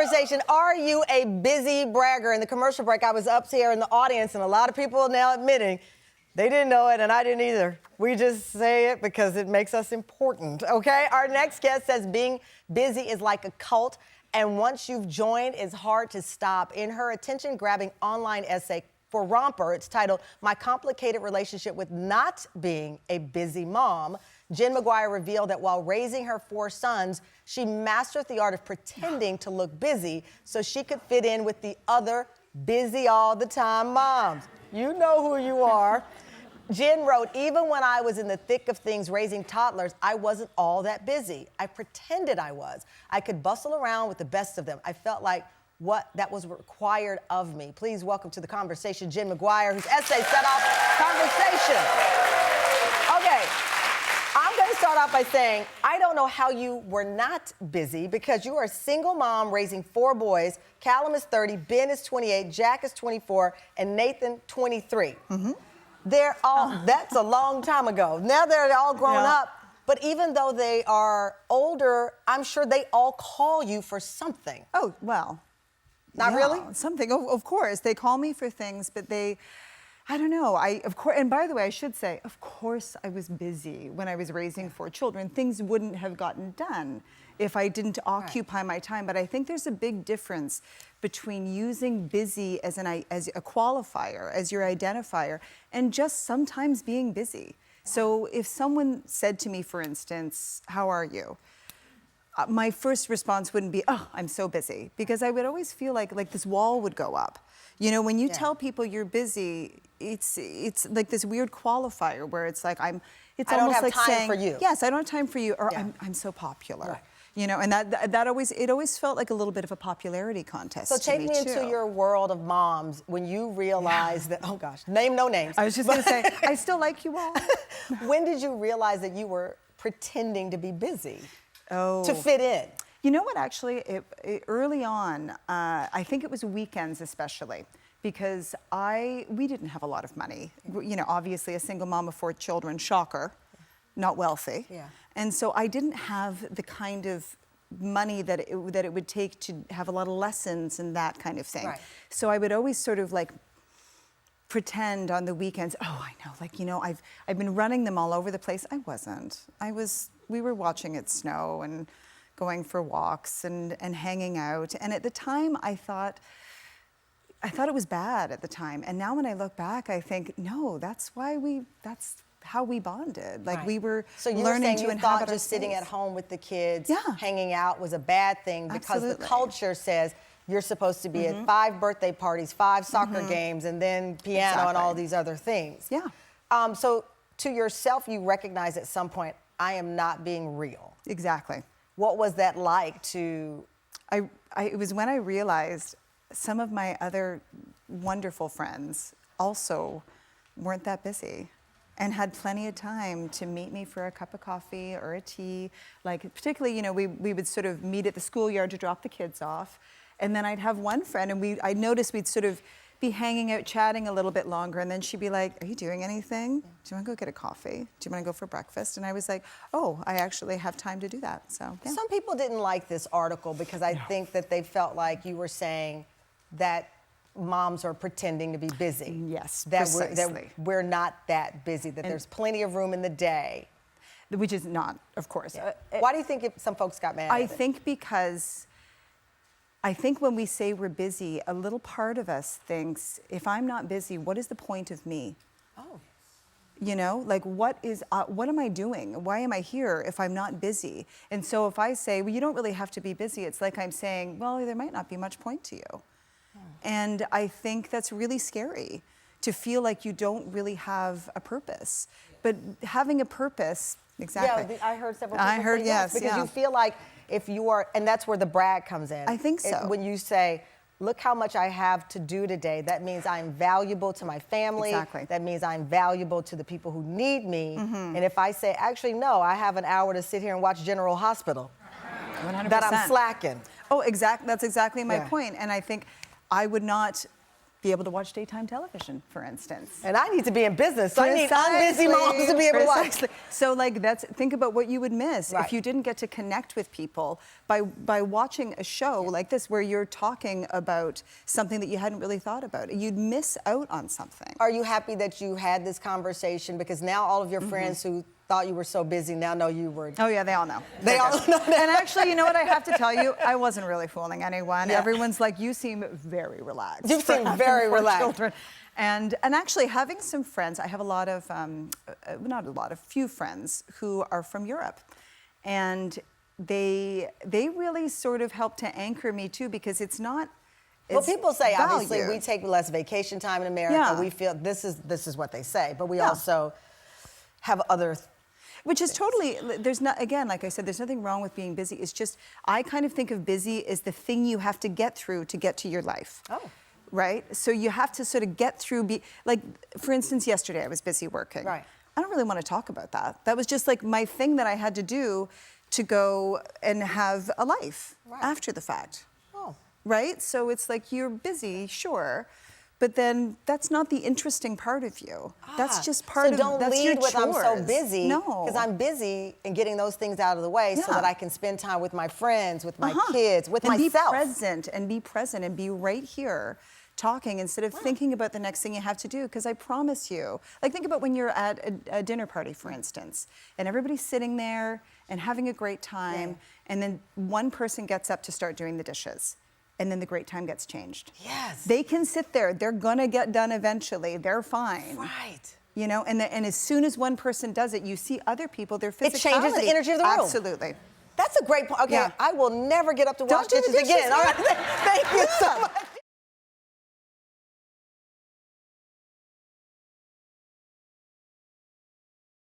conversation. Are you a busy bragger? In the commercial break, I was up here in the audience, and a lot of people are now admitting they didn't know it, and I didn't either. We just say it because it makes us important, okay? Our next guest says being busy is like a cult, and once you've joined, it's hard to stop. In her attention-grabbing online essay for Romper, it's titled, My Complicated Relationship with Not Being a Busy Mom, Jen McGuire revealed that while raising her 4 sons, she mastered the art of pretending to look busy so she could fit in with the other busy all the time moms. You know who you are. Jen wrote, even when I was in the thick of things raising toddlers, I wasn't all that busy. I pretended I was. I could bustle around with the best of them. I felt like that was required of me. Please welcome to the conversation Jen McGuire, whose essay set off conversation. Okay, I'm gonna start off by saying, I don't know how you were not busy because you are a single mom raising 4 boys. Callum is 30, Ben is 28, Jack is 24, and Nathan 23. Mm-hmm. They're all, that's a long time ago. Now they're all grown up, but even though they are older, I'm sure they all call you for something. Oh, well. Not really? Something, of course. They call me for things, but I don't know. Of course, and by the way, I should say, of course I was busy when I was raising 4 children. Things wouldn't have gotten done if I didn't occupy my time. But I think there's a big difference between using busy as a qualifier, as your identifier, and just sometimes being busy. So if someone said to me, for instance, how are you? My first response wouldn't be, oh, I'm so busy, because I would always feel like this wall would go up. You know, when you tell people you're busy, it's like this weird qualifier where it's like it's almost like saying, for you. Yes, I don't have time for you, or I'm so popular. Right. You know, and that always felt like a little bit of a popularity contest. So take me into your world of moms when you realize that, oh gosh, name no names. I was just gonna say, I still like you all. When did you realize that you were pretending to be busy? Oh. To fit in? You know what, actually, early on, I think it was weekends especially, because we didn't have a lot of money. You know, obviously a single mom of 4 children, shocker, not wealthy. Yeah. And so I didn't have the kind of money that it would take to have a lot of lessons and that kind of thing. Right. So I would always sort of like pretend on the weekends, oh, I know, like, you know, I've been running them all over the place. I wasn't. We were watching it snow and going for walks and hanging out. And at the time, I thought it was bad at the time. And now when I look back, I think, no, that's how we bonded. Like we were learning to inhabit our space. So you thought just sitting at home with the kids, hanging out was a bad thing because the culture says you're supposed to be at 5 birthday parties, 5 soccer games, and then piano and all these other things. Yeah. So to yourself, you recognize at some point, I am not being real. Exactly. What was that like to? It was when I realized some of my other wonderful friends also weren't that busy and had plenty of time to meet me for a cup of coffee or a tea. Like particularly, you know, we would sort of meet at the schoolyard to drop the kids off. And then I'd have one friend and I noticed we'd sort of be hanging out, chatting a little bit longer, and then she'd be like, are you doing anything? Do you want to go get a coffee? Do you want to go for breakfast? And I was like, oh, I actually have time to do that, so. Yeah. Some people didn't like this article because I think that they felt like you were saying that moms are pretending to be busy. Yes, precisely. That we're not that busy, that there's plenty of room in the day. Which is not, of course. Yeah. Why do you think some folks got mad at it? I think because I think when we say we're busy, a little part of us thinks, if I'm not busy, what is the point of me? Oh. You know, like what am I doing? Why am I here if I'm not busy? And so if I say, well, you don't really have to be busy, it's like I'm saying, well, there might not be much point to you. And I think that's really scary, to feel like you don't really have a purpose. But having a purpose, exactly. Yeah, I heard several people say yes, because you feel like if you are, and that's where the brag comes in. I think so. When you say, look how much I have to do today, that means I'm valuable to my family. Exactly. That means I'm valuable to the people who need me. And if I say, actually, no, I have an hour to sit here and watch General Hospital, 100%. that I'm slacking. Oh, exactly. That's exactly my point. And I think I would not be able to watch daytime television, for instance. And I need to be in business, so I need unbusy moms to be able to watch. So like think about what you would miss Right. if you didn't get to connect with people by watching a show like this where you're talking about something that you hadn't really thought about. You'd miss out on something. Are you happy that you had this conversation? Because now all of your friends who thought you were so busy now know you were. Oh yeah, they all know. They all know that. And actually, you know what I have to tell you? I wasn't really fooling anyone. Yeah. Everyone's like, you seem very relaxed. You for seem having very 4 relaxed. children. And actually having some friends, I have a lot of, few friends who are from Europe. And they really sort of help to anchor me too, because it's not, Well, people say, obviously, valued. we take less vacation time in America. Yeah. We feel this is what they say, but we Yeah. also have other. Which is totally, there's not, again, like I said, there's nothing wrong with being busy. It's just, I kind of think of busy as the thing you have to get through to get to your life. Oh. Right? So you have to sort of get through, like, for instance, yesterday I was busy working. Right. I don't really want to talk about that. That was just like my thing that I had to do to go and have a life Right. after the fact. Oh. Right? So it's like you're busy, sure, but then that's not the interesting part of you. That's just part so of don't that's lead your with I'm so chores. busy. No. Because I'm busy in getting those things out of the way so Yeah. that I can spend time with my friends, with my kids, with and myself. Be present and be right here talking instead of thinking about the next thing you have to do. Because I promise you, like think about when you're at a dinner party, for instance, and everybody's sitting there and having a great time, and then one person gets up to start doing the dishes. And then the great time gets changed. Yes. They can sit there. They're gonna get done eventually. They're fine. Right. You know, and as soon as one person does it, you see other people, their physicality. It changes the energy of the room. Absolutely. That's a great point. Okay, Yeah. I will never get up to Don't wash do the dishes again. dishes. All right. Thank you so much.